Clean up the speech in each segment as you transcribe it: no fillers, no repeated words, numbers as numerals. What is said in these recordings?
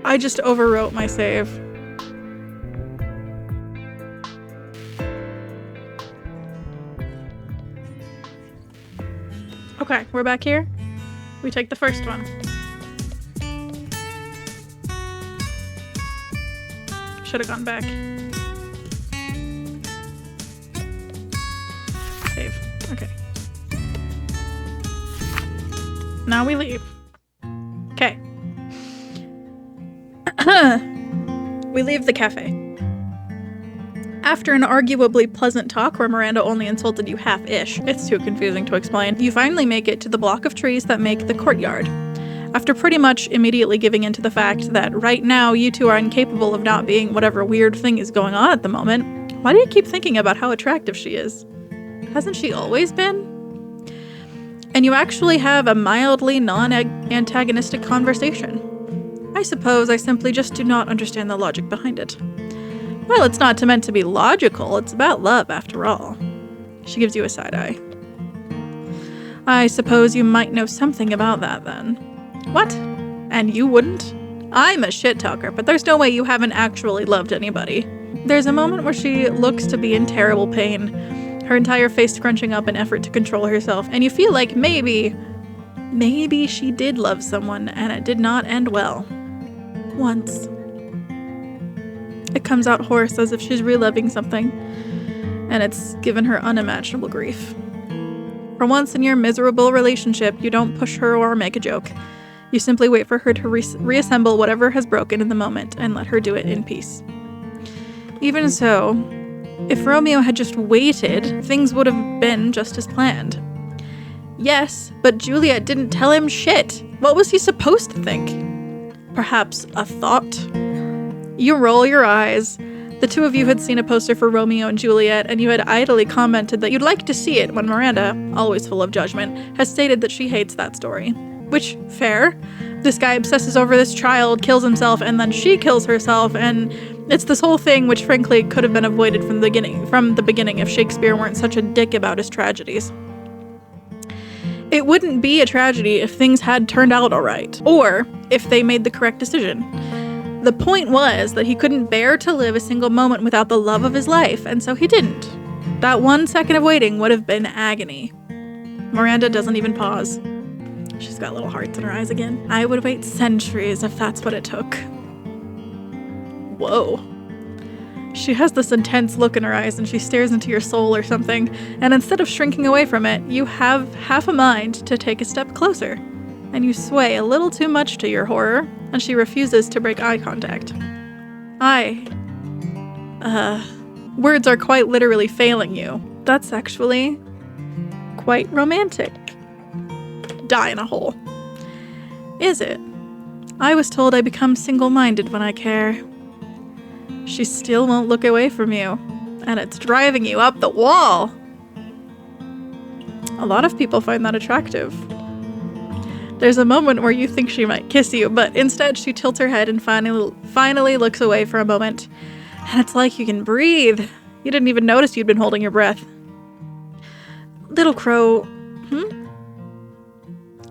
I just overwrote my save. Okay, we're back here. We take the first one. Should have gone back. Save. Okay. Now we leave. Okay. We leave the cafe. After an arguably pleasant talk where Miranda only insulted you half-ish, it's too confusing to explain, you finally make it to the block of trees that make the courtyard. After pretty much immediately giving in to the fact that right now you two are incapable of not being whatever weird thing is going on at the moment, why do you keep thinking about how attractive she is? Hasn't she always been? And you actually have a mildly non-antagonistic conversation. I suppose I simply just do not understand the logic behind it. Well, it's not meant to be logical, it's about love after all. She gives you a side eye. I suppose you might know something about that then. What? And you wouldn't? I'm a shit talker, but there's no way you haven't actually loved anybody. There's a moment where she looks to be in terrible pain, her entire face scrunching up in effort to control herself, and you feel like maybe she did love someone and it did not end well. Once. It comes out hoarse as if she's reliving something, and it's given her unimaginable grief. For once in your miserable relationship, you don't push her or make a joke. You simply wait for her to reassemble whatever has broken in the moment and let her do it in peace. Even so, if Romeo had just waited, things would have been just as planned. Yes, but Juliet didn't tell him shit. What was he supposed to think? Perhaps a thought? You roll your eyes. The two of you had seen a poster for Romeo and Juliet, and you had idly commented that you'd like to see it when Miranda, always full of judgment, has stated that she hates that story. Which, fair. This guy obsesses over this child, kills himself, and then she kills herself, and it's this whole thing which frankly could have been avoided from the beginning if Shakespeare weren't such a dick about his tragedies. It wouldn't be a tragedy if things had turned out alright, or if they made the correct decision. The point was that he couldn't bear to live a single moment without the love of his life, and so he didn't. That 1 second of waiting would have been agony. Miranda doesn't even pause. She's got little hearts in her eyes again. I would wait centuries if that's what it took. Whoa. She has this intense look in her eyes and she stares into your soul or something, and instead of shrinking away from it, you have half a mind to take a step closer. And you sway a little too much to your horror, and she refuses to break eye contact. Words are quite literally failing you. That's actually quite romantic. Die in a hole. Is it? I was told I become single-minded when I care. She still won't look away from you, and it's driving you up the wall. A lot of people find that attractive. There's a moment where you think she might kiss you, but instead she tilts her head and finally looks away for a moment. And it's like you can breathe. You didn't even notice you'd been holding your breath. Little Crow,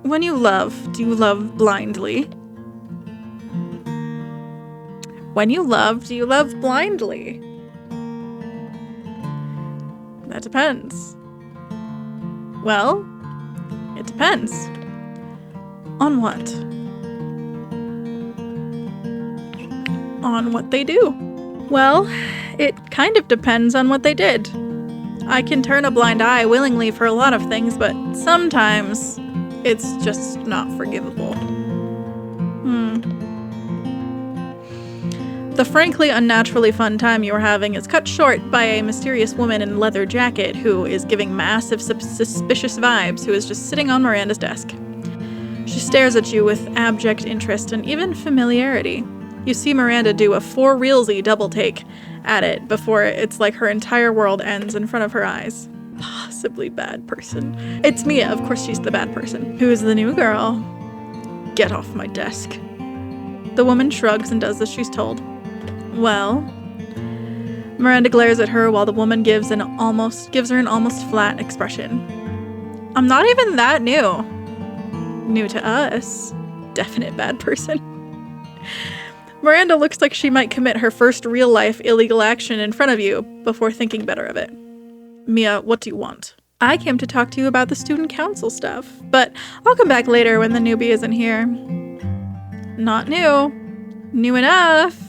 When you love, do you love blindly? When you love, do you love blindly? That depends. Well, it depends. On what? On what they do. Well, it kind of depends on what they did. I can turn a blind eye willingly for a lot of things, but sometimes it's just not forgivable. The frankly unnaturally fun time you are having is cut short by a mysterious woman in a leather jacket who is giving massive suspicious vibes, who is just sitting on Miranda's desk. She stares at you with abject interest and even familiarity. You see Miranda do a 4-reelsy double take at it before it's like her entire world ends in front of her eyes. Possibly bad person. It's Mia, of course she's the bad person. Who is the new girl? Get off my desk. The woman shrugs and does as she's told. Well, Miranda glares at her while the woman gives her an almost flat expression. I'm not even that new. New to us. Definite bad person. Miranda looks like she might commit her first real-life illegal action in front of you before thinking better of it. Mia, what do you want? I came to talk to you about the student council stuff, but I'll come back later when the newbie isn't here. Not new. New enough.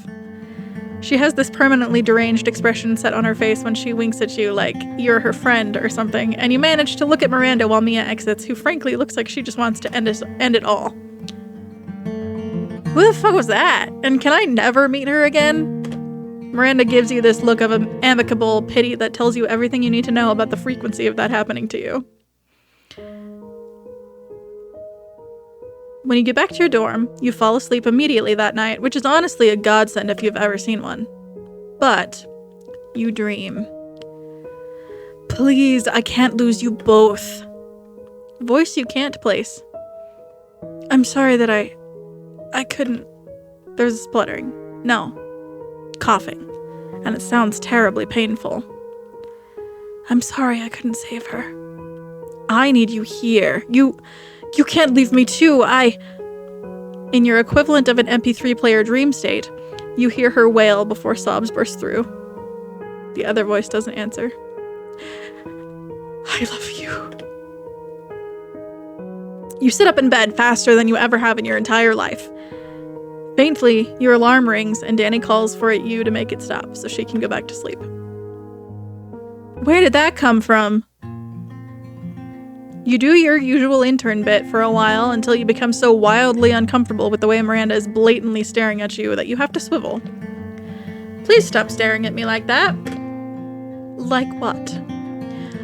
She has this permanently deranged expression set on her face when she winks at you like you're her friend or something, and you manage to look at Miranda while Mia exits, who frankly looks like she just wants to end it all. Who the fuck was that? And can I never meet her again? Miranda gives you this look of amicable pity that tells you everything you need to know about the frequency of that happening to you. When you get back to your dorm, you fall asleep immediately that night, which is honestly a godsend if you've ever seen one. But you dream. Please, I can't lose you both. Voice you can't place. I'm sorry that I couldn't. There's a spluttering. No. Coughing. And it sounds terribly painful. I'm sorry I couldn't save her. I need you here. You can't leave me too. In your equivalent of an MP3 player dream state, you hear her wail before sobs burst through. The other voice doesn't answer. I love you. You sit up in bed faster than you ever have in your entire life. Faintly, your alarm rings and Danny calls for you to make it stop so she can go back to sleep. Where did that come from? You do your usual intern bit for a while until you become so wildly uncomfortable with the way Miranda is blatantly staring at you that you have to swivel. Please stop staring at me like that. Like what?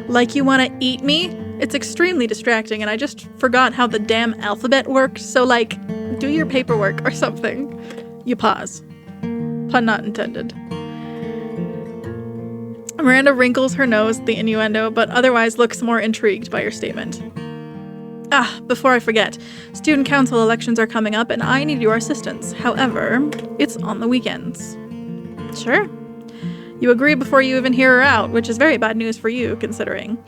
Like you want to eat me? It's extremely distracting and I just forgot how the damn alphabet works, so like, do your paperwork or something. You pause. Pun not intended. Miranda wrinkles her nose at the innuendo, but otherwise looks more intrigued by your statement. Before I forget, student council elections are coming up and I need your assistance. However, it's on the weekends. Sure. You agree before you even hear her out, which is very bad news for you, considering.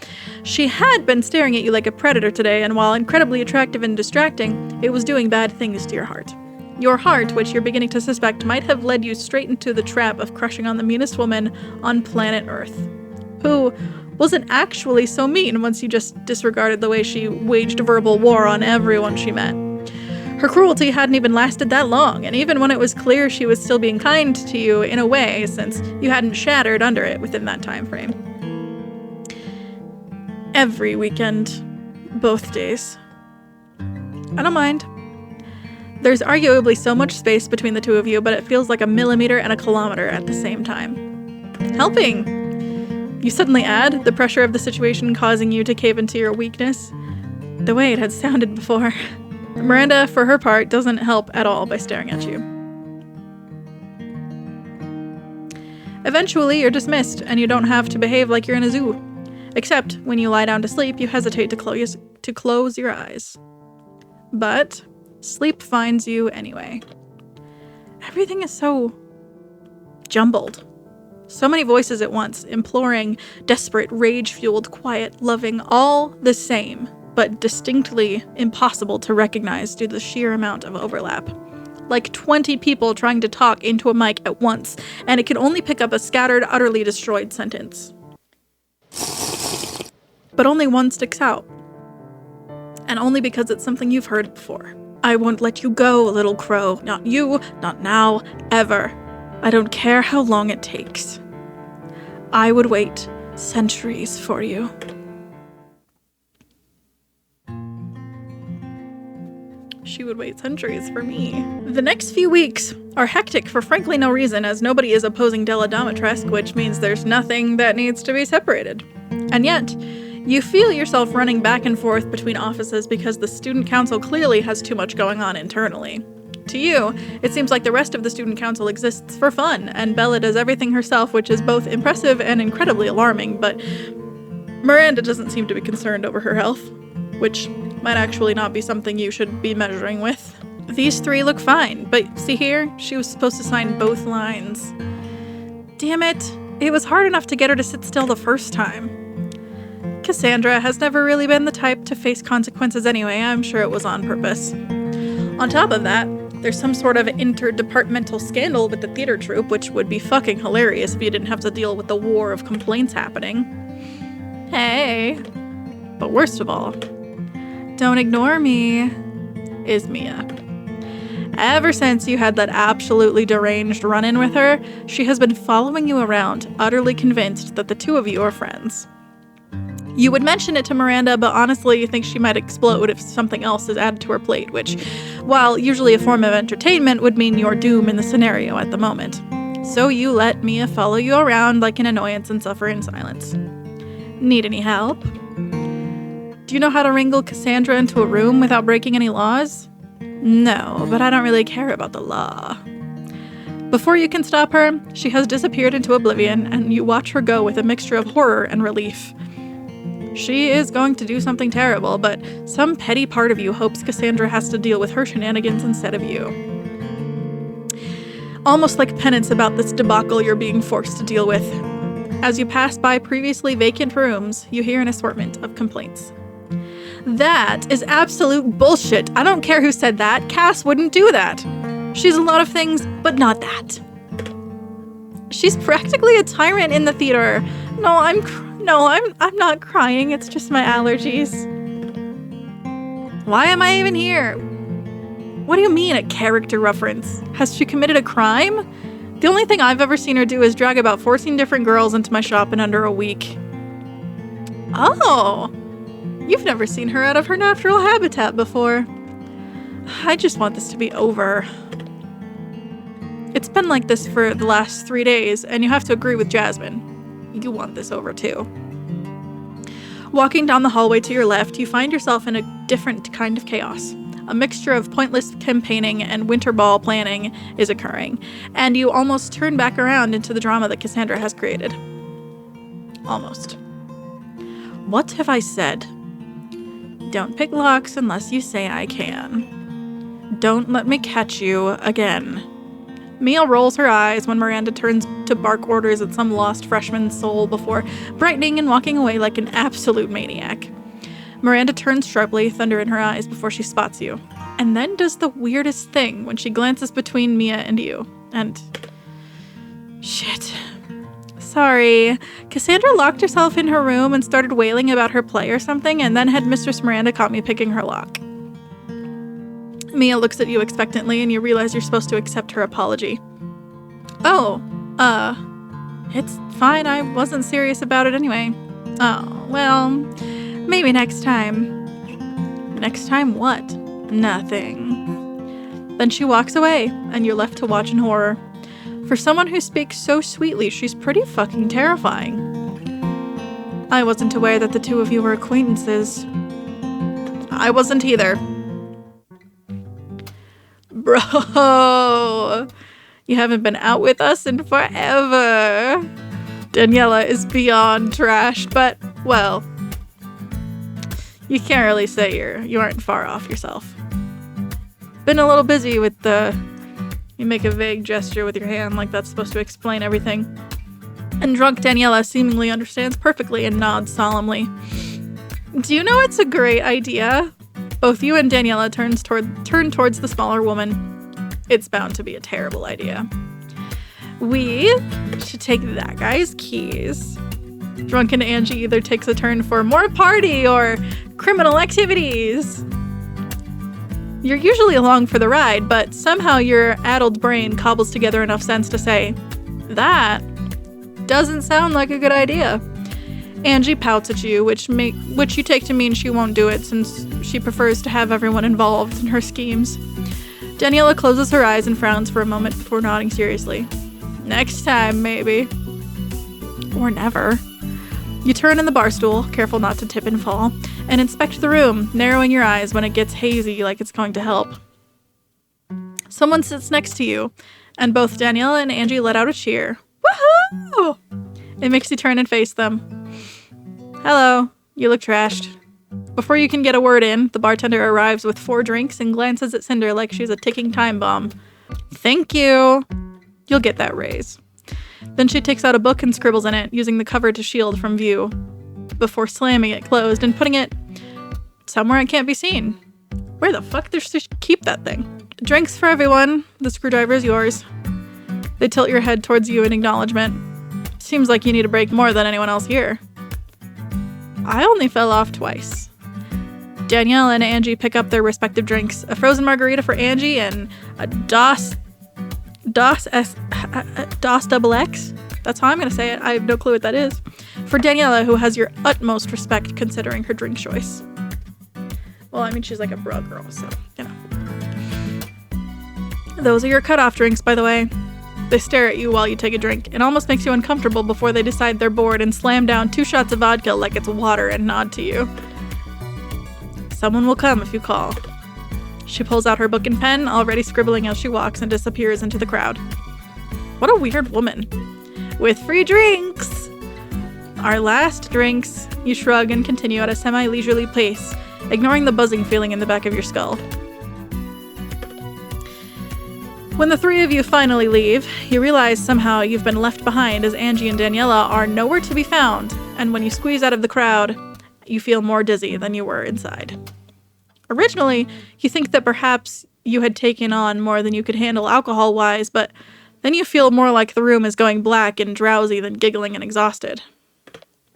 She had been staring at you like a predator today, and while incredibly attractive and distracting, it was doing bad things to your heart. Your heart, which you're beginning to suspect might have led you straight into the trap of crushing on the meanest woman on planet Earth, who wasn't actually so mean once you just disregarded the way she waged verbal war on everyone she met. Her cruelty hadn't even lasted that long, and even when it was clear she was still being kind to you in a way, since you hadn't shattered under it within that time frame. Every weekend. Both days. I don't mind. There's arguably so much space between the two of you, but it feels like a millimeter and a kilometer at the same time. Helping! You suddenly add, the pressure of the situation causing you to cave into your weakness. The way it had sounded before. Miranda, for her part, doesn't help at all by staring at you. Eventually, you're dismissed, and you don't have to behave like you're in a zoo. Except, when you lie down to sleep, you hesitate to close your eyes. But sleep finds you anyway. Everything is so jumbled. So many voices at once, imploring, desperate, rage-fueled, quiet, loving, all the same, but distinctly impossible to recognize due to the sheer amount of overlap. Like 20 people trying to talk into a mic at once, and it can only pick up a scattered, utterly destroyed sentence. But only one sticks out. And only because it's something you've heard before. I won't let you go, little crow. Not you, not now, ever. I don't care how long it takes. I would wait centuries for you. She would wait centuries for me. The next few weeks are hectic for frankly no reason, as nobody is opposing Della Domitrescu, which means there's nothing that needs to be separated. And yet, you feel yourself running back and forth between offices because the student council clearly has too much going on internally. To you, it seems like the rest of the student council exists for fun, and Bella does everything herself, which is both impressive and incredibly alarming, but Miranda doesn't seem to be concerned over her health, which might actually not be something you should be measuring with. These three look fine, but see here? She was supposed to sign both lines. Damn it. It was hard enough to get her to sit still the first time. Cassandra has never really been the type to face consequences anyway. I'm sure it was on purpose. On top of that, there's some sort of interdepartmental scandal with the theater troupe, which would be fucking hilarious if you didn't have to deal with the war of complaints happening. Hey. But worst of all, don't ignore me, is Mia. Ever since you had that absolutely deranged run-in with her, she has been following you around, utterly convinced that the two of you are friends. You would mention it to Miranda, but honestly you think she might explode if something else is added to her plate, which, while usually a form of entertainment, would mean your doom in the scenario at the moment. So you let Mia follow you around like an annoyance and suffer in silence. Need any help? Do you know how to wrangle Cassandra into a room without breaking any laws? No, but I don't really care about the law. Before you can stop her, she has disappeared into oblivion, and you watch her go with a mixture of horror and relief. She is going to do something terrible, but some petty part of you hopes Cassandra has to deal with her shenanigans instead of you. Almost like penance about this debacle you're being forced to deal with. As you pass by previously vacant rooms, you hear an assortment of complaints. That is absolute bullshit. I don't care who said that. Cass wouldn't do that. She's a lot of things, but not that. She's practically a tyrant in the theater. No, I'm not crying. It's just my allergies. Why am I even here? What do you mean, a character reference? Has she committed a crime? The only thing I've ever seen her do is drag about 14 different girls into my shop in under a week. Oh, you've never seen her out of her natural habitat before. I just want this to be over. It's been like this for the last 3 days, and you have to agree with Jasmine. You want this over too. Walking down the hallway to your left, you find yourself in a different kind of chaos. A mixture of pointless campaigning and winter ball planning is occurring, and you almost turn back around into the drama that Cassandra has created. Almost. What have I said? Don't pick locks unless you say I can. Don't let me catch you again. Mia rolls her eyes when Miranda turns to bark orders at some lost freshman's soul before brightening and walking away like an absolute maniac. Miranda turns sharply, thunder in her eyes, before she spots you, and then does the weirdest thing when she glances between Mia and you. And... shit. Sorry. Cassandra locked herself in her room and started wailing about her play or something, and then had Mistress Miranda caught me picking her lock. Mia looks at you expectantly, and you realize you're supposed to accept her apology. Oh, it's fine. I wasn't serious about it anyway. Oh, well, maybe next time. Next time what? Nothing. Then she walks away, and you're left to watch in horror. For someone who speaks so sweetly, she's pretty fucking terrifying. I wasn't aware that the two of you were acquaintances. I wasn't either. Bro, you haven't been out with us in forever. Daniela is beyond trashed, but, well, you can't really say you aren't far off yourself. Been a little busy with you make a vague gesture with your hand like that's supposed to explain everything. And drunk Daniela seemingly understands perfectly and nods solemnly. Do you know it's a great idea? Both you and Daniela turn towards the smaller woman. It's bound to be a terrible idea. We should take that guy's keys. Drunken Angie either takes a turn for more party or criminal activities. You're usually along for the ride, but somehow your addled brain cobbles together enough sense to say, that doesn't sound like a good idea. Angie pouts at you, which you take to mean she won't do it since she prefers to have everyone involved in her schemes. Daniela closes her eyes and frowns for a moment before nodding seriously. Next time, maybe. Or never. You turn in the bar stool, careful not to tip and fall, and inspect the room, narrowing your eyes when it gets hazy like it's going to help. Someone sits next to you, and both Daniela and Angie let out a cheer. Woohoo! It makes you turn and face them. Hello, you look trashed. Before you can get a word in, the bartender arrives with 4 drinks and glances at Cinder like she's a ticking time bomb. Thank you. You'll get that raise. Then she takes out a book and scribbles in it, using the cover to shield from view, before slamming it closed and putting it somewhere it can't be seen. Where the fuck does she keep that thing? Drinks for everyone. The screwdriver's yours. They tilt your head towards you in acknowledgement. Seems like you need a break more than anyone else here. I only fell off twice. Danielle and Angie pick up their respective drinks. A frozen margarita for Angie and a DOS double X. That's how I'm going to say it. I have no clue what that is. For Daniela, who has your utmost respect considering her drink choice. Well, I mean, she's like a bra girl, so, you know. Those are your cutoff drinks, by the way. They stare at you while you take a drink. It almost makes you uncomfortable before they decide they're bored and slam down 2 shots of vodka like it's water and nod to you. Someone will come if you call. She pulls out her book and pen, already scribbling as she walks, and disappears into the crowd. What a weird woman. With free drinks! Our last drinks. You shrug and continue at a semi-leisurely pace, ignoring the buzzing feeling in the back of your skull. When the 3 of you finally leave, you realize somehow you've been left behind as Angie and Daniela are nowhere to be found, and when you squeeze out of the crowd, you feel more dizzy than you were inside. Originally, you think that perhaps you had taken on more than you could handle alcohol-wise, but then you feel more like the room is going black and drowsy than giggling and exhausted.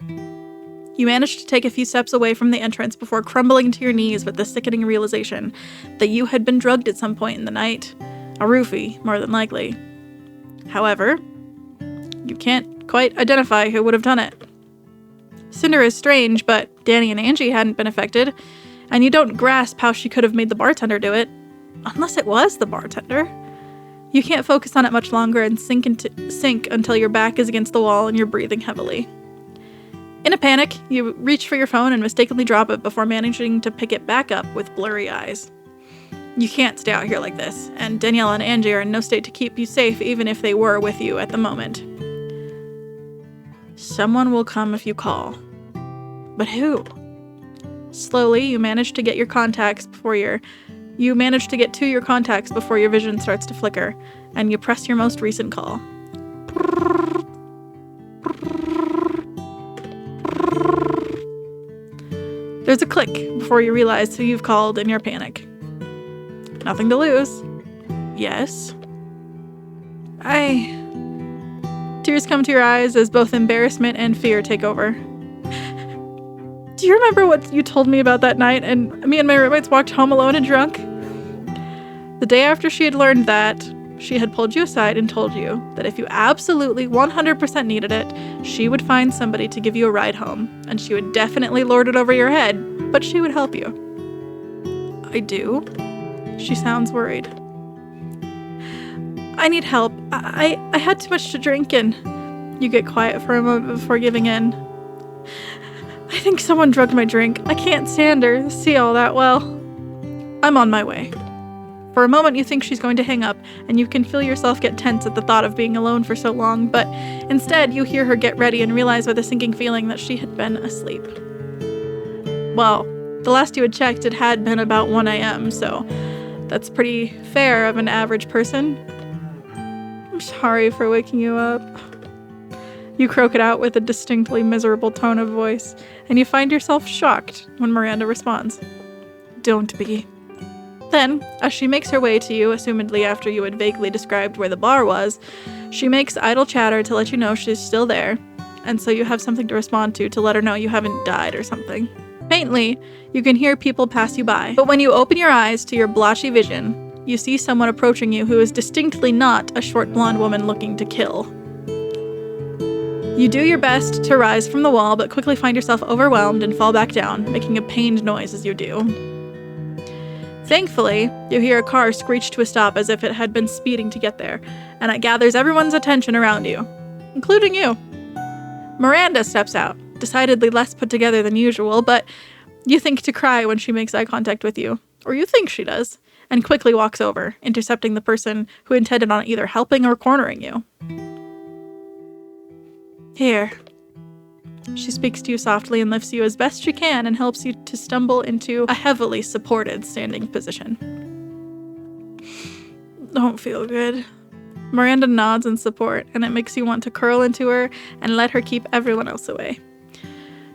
You manage to take a few steps away from the entrance before crumbling to your knees with the sickening realization that you had been drugged at some point in the night. A roofie, more than likely. However, you can't quite identify who would have done it. Cinder is strange, but Danny and Angie hadn't been affected, and you don't grasp how she could have made the bartender do it. Unless it was the bartender. You can't focus on it much longer and sink until your back is against the wall and you're breathing heavily. In a panic, you reach for your phone and mistakenly drop it before managing to pick it back up with blurry eyes. You can't stay out here like this, and Danielle and Angie are in no state to keep you safe even if they were with you at the moment. Someone will come if you call. But who? Slowly, you manage to get to your contacts before your vision starts to flicker, and you press your most recent call. There's a click before you realize who you've called in your panic. Nothing to lose. Yes. Tears come to your eyes as both embarrassment and fear take over. Do you remember what you told me about that night and me and my roommates walked home alone and drunk? The day after she had learned that, she had pulled you aside and told you that if you absolutely 100% needed it, she would find somebody to give you a ride home, and she would definitely lord it over your head, but she would help you. I do? She sounds worried. I need help. I had too much to drink and... You get quiet for a moment before giving in. I think someone drugged my drink. I can't stand her, see all that well. I'm on my way. For a moment you think she's going to hang up, and you can feel yourself get tense at the thought of being alone for so long, but instead you hear her get ready and realize with a sinking feeling that she had been asleep. Well, the last you had checked, it had been about 1 a.m., so that's pretty fair of an average person. I'm sorry for waking you up. You croak it out with a distinctly miserable tone of voice, and you find yourself shocked when Miranda responds. Don't be. Then, as she makes her way to you, assumedly after you had vaguely described where the bar was, she makes idle chatter to let you know she's still there, and so you have something to respond to let her know you haven't died or something. Faintly, you can hear people pass you by, but when you open your eyes to your blotchy vision, you see someone approaching you who is distinctly not a short blonde woman looking to kill. You do your best to rise from the wall, but quickly find yourself overwhelmed and fall back down, making a pained noise as you do. Thankfully, you hear a car screech to a stop as if it had been speeding to get there, and it gathers everyone's attention around you, including you. Miranda steps out, decidedly less put together than usual, but you think to cry when she makes eye contact with you, or you think she does, and quickly walks over, intercepting the person who intended on either helping or cornering you. Here. She speaks to you softly and lifts you as best she can and helps you to stumble into a heavily supported standing position. Don't feel good. Miranda nods in support, and it makes you want to curl into her and let her keep everyone else away.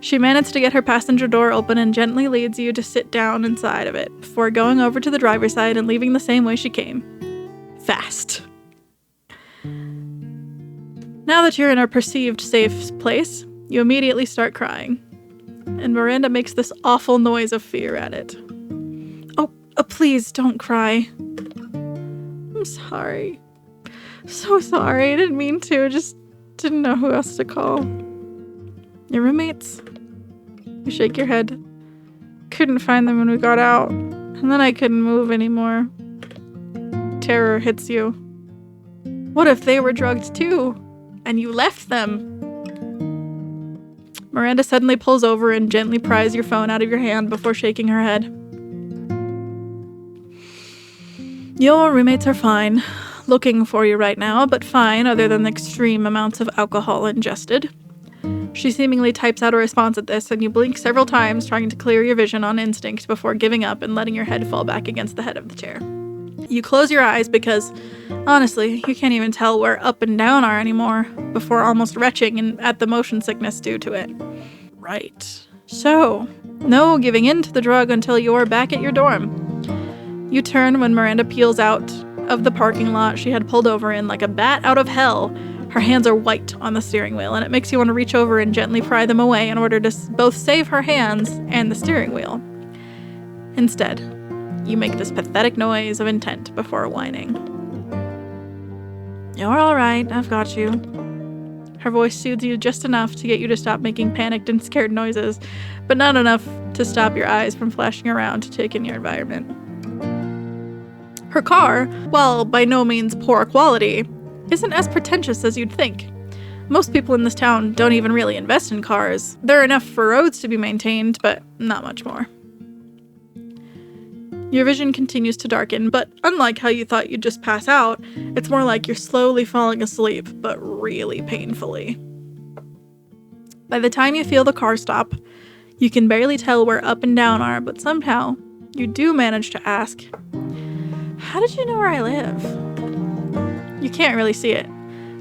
She managed to get her passenger door open and gently leads you to sit down inside of it before going over to the driver's side and leaving the same way she came. Fast. Now that you're in a perceived safe place, you immediately start crying. And Miranda makes this awful noise of fear at it. Oh, please don't cry. I'm sorry. So sorry. I didn't mean to. Just didn't know who else to call. Your roommates? You shake your head. Couldn't find them when we got out. And then I couldn't move anymore. Terror hits you. What if they were drugged too? And you left them? Miranda suddenly pulls over and gently pries your phone out of your hand before shaking her head. Your roommates are fine. Looking for you right now, but fine other than the extreme amounts of alcohol ingested. She seemingly types out a response at this, and you blink several times trying to clear your vision on instinct before giving up and letting your head fall back against the head of the chair. You close your eyes because, honestly, you can't even tell where up and down are anymore, before almost retching and at the motion sickness due to it. Right. So, no giving in to the drug until you're back at your dorm. You turn when Miranda peels out of the parking lot she had pulled over in like a bat out of hell. Her hands are white on the steering wheel, and it makes you want to reach over and gently pry them away in order to both save her hands and the steering wheel. Instead, you make this pathetic noise of intent before whining. You're all right, I've got you. Her voice soothes you just enough to get you to stop making panicked and scared noises, but not enough to stop your eyes from flashing around to take in your environment. Her car, while by no means poor quality, isn't as pretentious as you'd think. Most people in this town don't even really invest in cars. There are enough for roads to be maintained, but not much more. Your vision continues to darken, but unlike how you thought you'd just pass out, it's more like you're slowly falling asleep, but really painfully. By the time you feel the car stop, you can barely tell where up and down are, but somehow you do manage to ask, how did you know where I live? You can't really see it,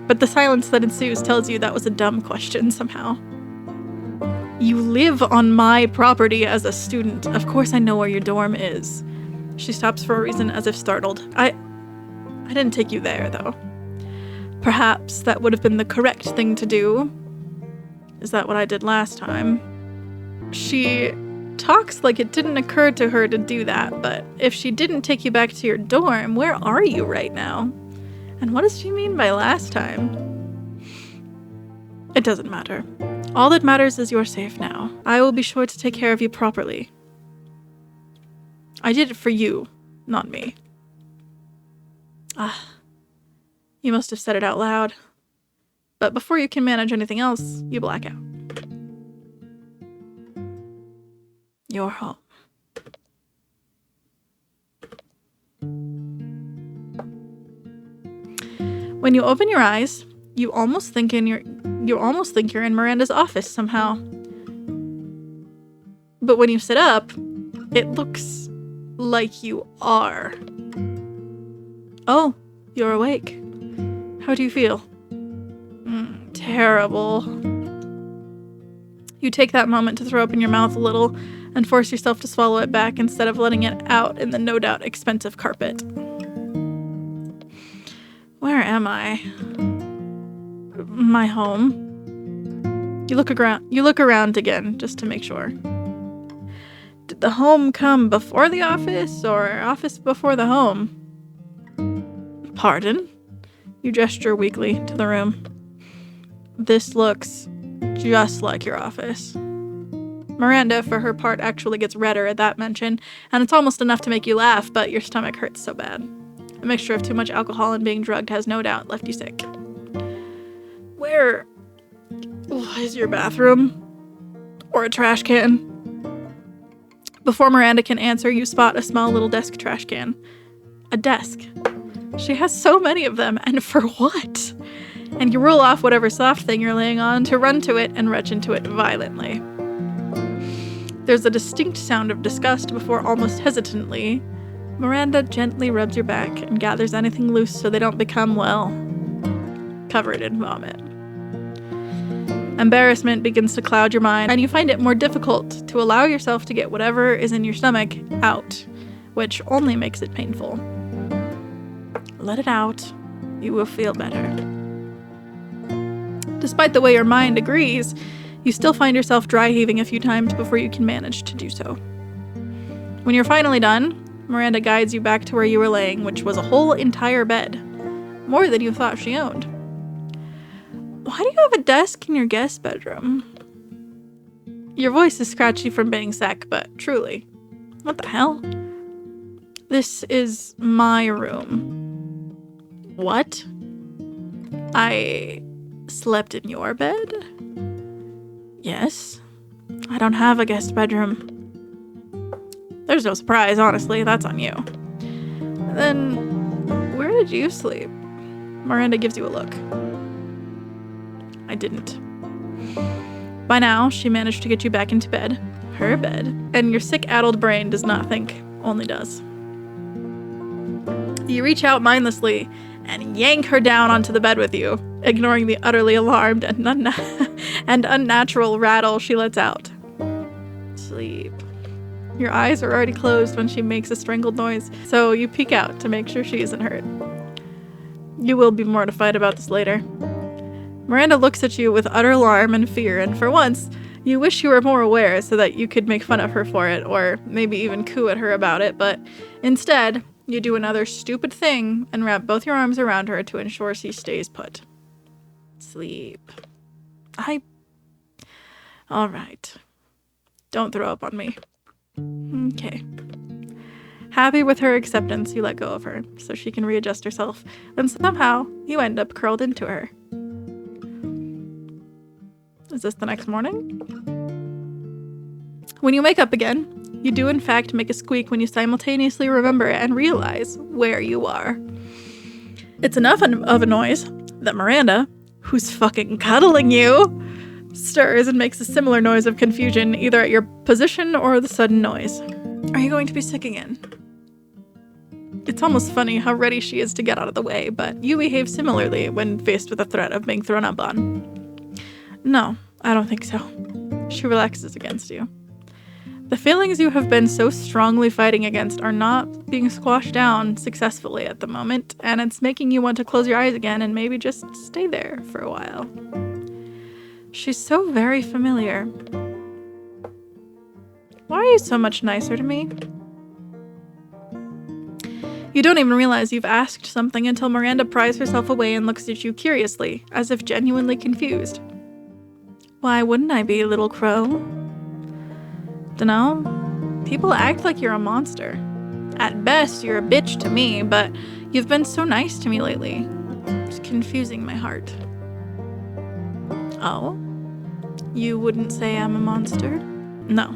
but the silence that ensues tells you that was a dumb question somehow. You live on my property as a student. Of course I know where your dorm is. She stops for a reason as if startled. I didn't take you there, though. Perhaps that would have been the correct thing to do. Is that what I did last time? She talks like it didn't occur to her to do that, but if she didn't take you back to your dorm, where are you right now? And what does she mean by last time? It doesn't matter. All that matters is you're safe now. I will be sure to take care of you properly. I did it for you, not me. You must have said it out loud. But before you can manage anything else, you black out. You're home. When you open your eyes, you almost think you're in Miranda's office somehow. But when you sit up, it looks like you are. Oh, you're awake. How do you feel? Terrible. You take that moment to throw open your mouth a little and force yourself to swallow it back instead of letting it out in the no doubt expensive carpet. Where am I? My home. You look around again just to make sure. Did the home come before the office or office before the home? Pardon? You gesture weakly to the room. This looks just like your office. Miranda, for her part, actually gets redder at that mention, and it's almost enough to make you laugh, but your stomach hurts so bad. A mixture of too much alcohol and being drugged has no doubt left you sick. Where is your bathroom? Or a trash can? Before Miranda can answer, you spot a small little desk trash can. A desk. She has so many of them, and for what? And you roll off whatever soft thing you're laying on to run to it and retch into it violently. There's a distinct sound of disgust before, almost hesitantly, Miranda gently rubs your back and gathers anything loose so they don't become, well, covered in vomit. Embarrassment begins to cloud your mind, and you find it more difficult to allow yourself to get whatever is in your stomach out, which only makes it painful. Let it out. You will feel better. Despite the way your mind agrees, you still find yourself dry heaving a few times before you can manage to do so. When you're finally done, Miranda guides you back to where you were laying, which was a whole entire bed. More than you thought she owned. Why do you have a desk in your guest bedroom? Your voice is scratchy from being sick, but truly, what the hell? This is my room. What? I slept in your bed? Yes. I don't have a guest bedroom. There's no surprise, honestly. That's on you. Then, where did you sleep? Miranda gives you a look. I didn't. By now, she managed to get you back into bed. Her bed. And your sick, addled brain does not think, only does. You reach out mindlessly and yank her down onto the bed with you, ignoring the utterly alarmed and unnatural rattle she lets out. Sleep. Your eyes are already closed when she makes a strangled noise, so you peek out to make sure she isn't hurt. You will be mortified about this later. Miranda looks at you with utter alarm and fear, and for once, you wish you were more aware so that you could make fun of her for it, or maybe even coo at her about it, but instead, you do another stupid thing and wrap both your arms around her to ensure she stays put. Sleep. Alright. Don't throw up on me. Okay. Happy with her acceptance, you let go of her, so she can readjust herself, and somehow, you end up curled into her. Is this the next morning? When you wake up again, you do in fact make a squeak when you simultaneously remember and realize where you are. It's enough of a noise that Miranda, who's fucking cuddling you, stirs and makes a similar noise of confusion either at your position or the sudden noise. Are you going to be sick again? It's almost funny how ready she is to get out of the way, but you behave similarly when faced with the threat of being thrown up on. No, I don't think so. She relaxes against you. The feelings you have been so strongly fighting against are not being squashed down successfully at the moment, and it's making you want to close your eyes again and maybe just stay there for a while. She's so very familiar. Why are you so much nicer to me? You don't even realize you've asked something until Miranda pries herself away and looks at you curiously, as if genuinely confused. Why wouldn't I be, little crow? Dunno. People act like you're a monster. At best, you're a bitch to me, but you've been so nice to me lately. It's confusing my heart. Oh? You wouldn't say I'm a monster? No.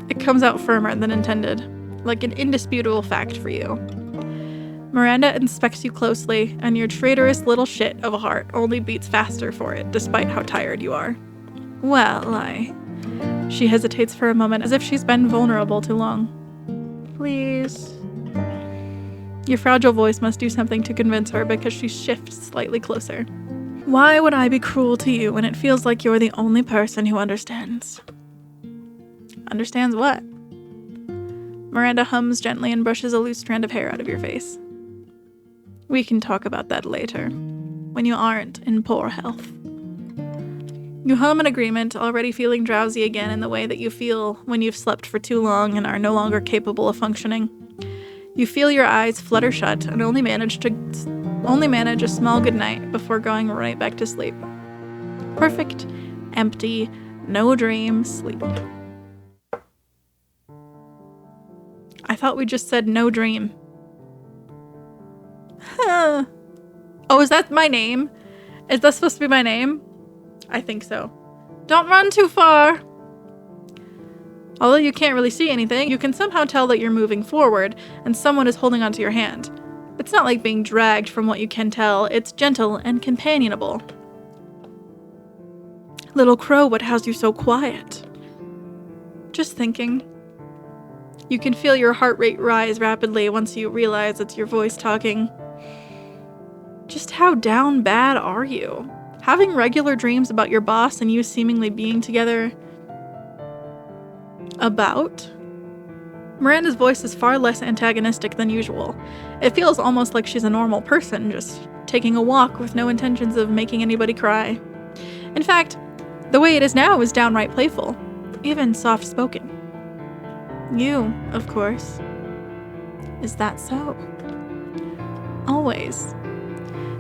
It comes out firmer than intended, like an indisputable fact for you. Miranda inspects you closely, and your traitorous little shit of a heart only beats faster for it, despite how tired you are. Well, She hesitates for a moment, as if she's been vulnerable too long. Please. Your fragile voice must do something to convince her, because she shifts slightly closer. Why would I be cruel to you when it feels like you're the only person who understands? Understands what? Miranda hums gently and brushes a loose strand of hair out of your face. We can talk about that later, when you aren't in poor health. You hum in agreement, already feeling drowsy again in the way that you feel when you've slept for too long and are no longer capable of functioning. You feel your eyes flutter shut and only manage a small goodnight before going right back to sleep. Perfect, empty, no dream sleep. I thought we just said no dream. Oh, is that my name? Is that supposed to be my name? I think so. Don't run too far! Although you can't really see anything, you can somehow tell that you're moving forward and someone is holding onto your hand. It's not like being dragged from what you can tell, it's gentle and companionable. Little crow, what has you so quiet? Just thinking. You can feel your heart rate rise rapidly once you realize it's your voice talking. Just how down bad are you? Having regular dreams about your boss and you seemingly being together about? Miranda's voice is far less antagonistic than usual. It feels almost like she's a normal person, just taking a walk with no intentions of making anybody cry. In fact, the way it is now is downright playful, even soft-spoken. You, of course. Is that so? Always.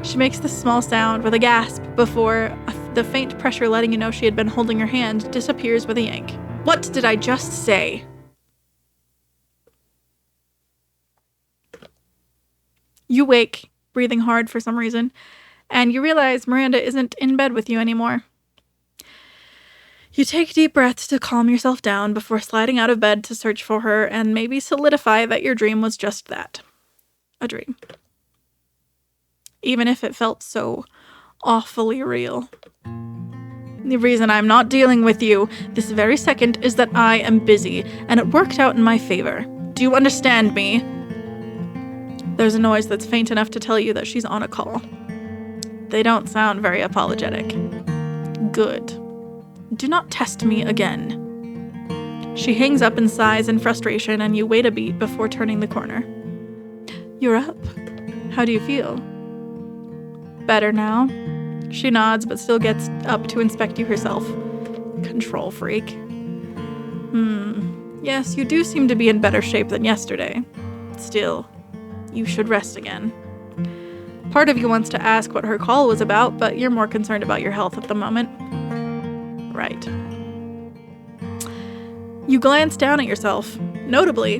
She makes this small sound with a gasp before the faint pressure letting you know she had been holding your hand disappears with a yank. What did I just say? You wake, breathing hard for some reason, and you realize Miranda isn't in bed with you anymore. You take deep breaths to calm yourself down before sliding out of bed to search for her and maybe solidify that your dream was just that. A dream. Even if it felt so awfully real. The reason I'm not dealing with you this very second is that I am busy, and it worked out in my favor. Do you understand me? There's a noise that's faint enough to tell you that she's on a call. They don't sound very apologetic. Good. Do not test me again. She hangs up and sighs in frustration, and you wait a beat before turning the corner. You're up. How do you feel? Better now? She nods, but still gets up to inspect you herself. Control freak. Yes, you do seem to be in better shape than yesterday. Still, you should rest again. Part of you wants to ask what her call was about, but you're more concerned about your health at the moment. Right. You glance down at yourself, notably,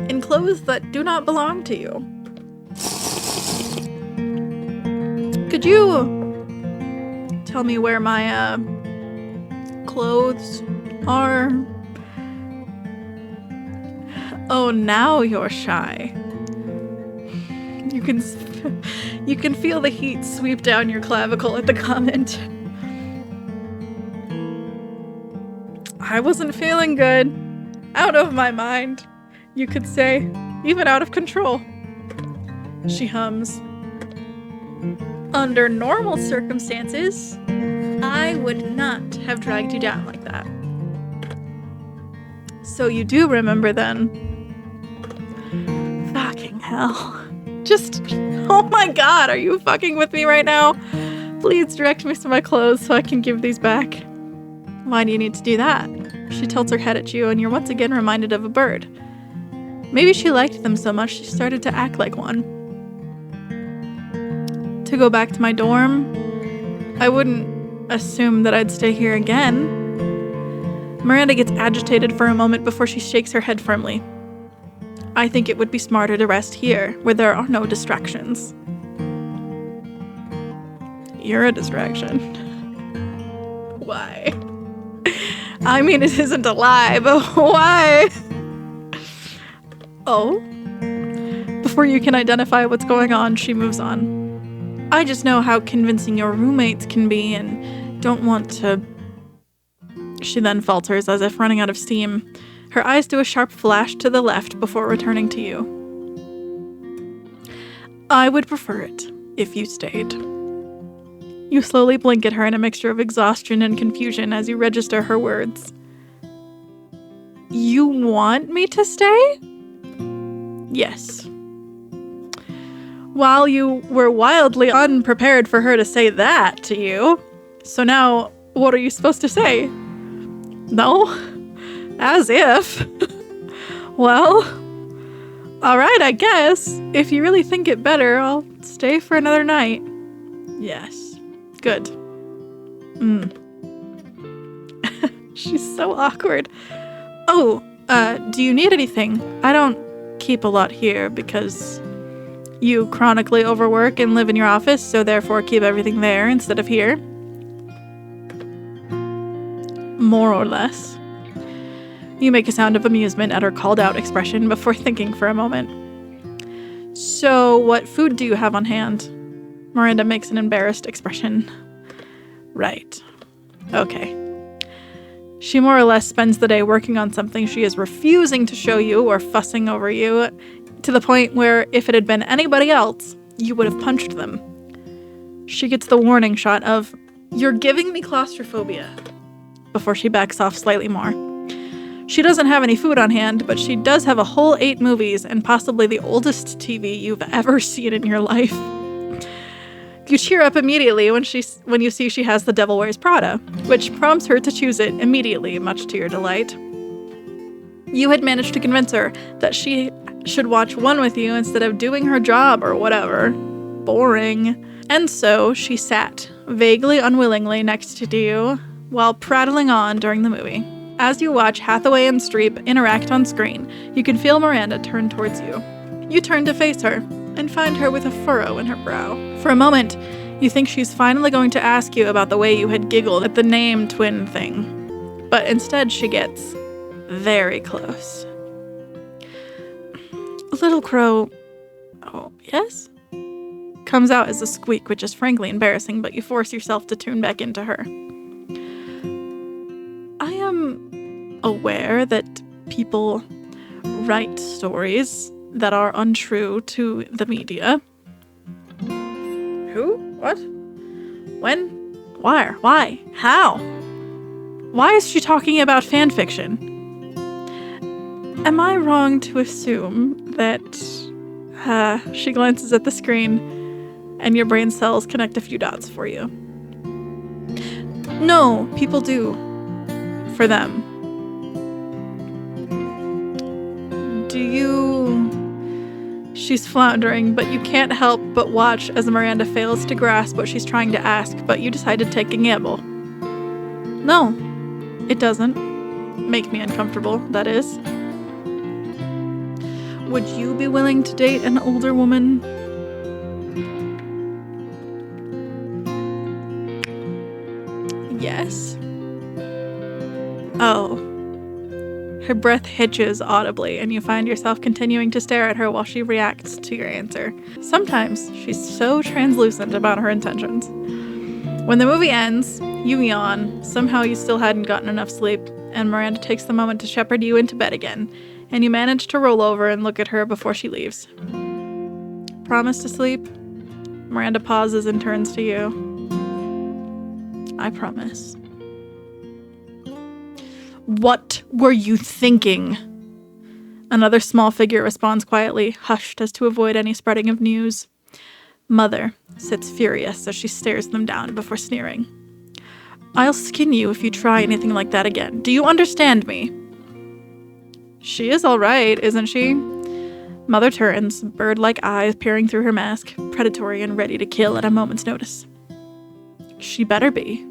in clothes that do not belong to you. Could you tell me where my, clothes are? Oh, now you're shy. You can feel the heat sweep down your clavicle at the comment. I wasn't feeling good. Out of my mind, you could say. Even out of control. She hums. Under normal circumstances, I would not have dragged you down like that. So you do remember then. Fucking hell. Oh my god, are you fucking with me right now? Please direct me to my clothes so I can give these back. Why do you need to do that? She tilts her head at you and you're once again reminded of a bird. Maybe she liked them so much she started to act like one. To go back to my dorm, I wouldn't assume that I'd stay here again. Miranda gets agitated for a moment before she shakes her head firmly. I think it would be smarter to rest here, where there are no distractions. You're a distraction. Why? I mean, it isn't a lie, but why? Oh? Before you can identify what's going on, she moves on. I just know how convincing your roommates can be and don't want to... She then falters as if running out of steam. Her eyes do a sharp flash to the left before returning to you. I would prefer it if you stayed. You slowly blink at her in a mixture of exhaustion and confusion as you register her words. You want me to stay? Yes. While you were wildly unprepared for her to say that to you, so now what are you supposed to say? No? As if. Well, alright, I guess. If you really think it better, I'll stay for another night. Yes. Good. She's so awkward. Oh, do you need anything? I don't keep a lot here because you chronically overwork and live in your office, so therefore keep everything there instead of here. More or less. You make a sound of amusement at her called-out expression before thinking for a moment. So, what food do you have on hand? Miranda makes an embarrassed expression. Right. Okay. She more or less spends the day working on something she is refusing to show you or fussing over you, to the point where if it had been anybody else, you would have punched them. She gets the warning shot of, You're giving me claustrophobia. Before she backs off slightly more. She doesn't have any food on hand, but she does have a whole 8 movies and possibly the oldest TV you've ever seen in your life. You cheer up immediately when you see she has The Devil Wears Prada, which prompts her to choose it immediately, much to your delight. You had managed to convince her that she should watch one with you instead of doing her job or whatever. Boring. And so she sat, vaguely unwillingly, next to you while prattling on during the movie. As you watch Hathaway and Streep interact on screen, you can feel Miranda turn towards you. You turn to face her and find her with a furrow in her brow. For a moment, you think she's finally going to ask you about the way you had giggled at the name twin thing. But instead she gets very close. Little Crow, oh, yes? Comes out as a squeak, which is frankly embarrassing, but you force yourself to tune back into her. I am aware that people write stories that are untrue to the media. Who? What? When? Where? Why? How? Why is she talking about fan fiction? Am I wrong to assume that... she glances at the screen, and your brain cells connect a few dots for you. No, people do. For them. Do you... She's floundering, but you can't help but watch as Miranda fails to grasp what she's trying to ask, but you decide to take a gamble. No, it doesn't. Make me uncomfortable, that is. Would you be willing to date an older woman? Yes. Oh. Her breath hitches audibly, and you find yourself continuing to stare at her while she reacts to your answer. Sometimes she's so translucent about her intentions. When the movie ends, you yawn. Somehow you still hadn't gotten enough sleep, and Miranda takes the moment to shepherd you into bed again, and you manage to roll over and look at her before she leaves. Promise to sleep? Miranda pauses and turns to you. I promise. What were you thinking? Another small figure responds quietly, hushed as to avoid any spreading of news. Mother sits furious as she stares them down before sneering. I'll skin you if you try anything like that again. Do you understand me? She is all right, isn't she? Mother turns, bird-like eyes peering through her mask, predatory and ready to kill at a moment's notice. She better be.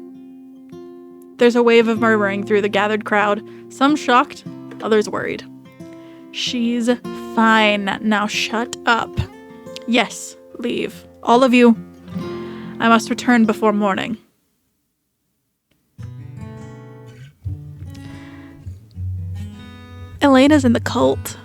There's a wave of murmuring through the gathered crowd, some shocked, others worried. She's fine. Now shut up. Yes, leave. All of you. I must return before morning. Elena's in the cult.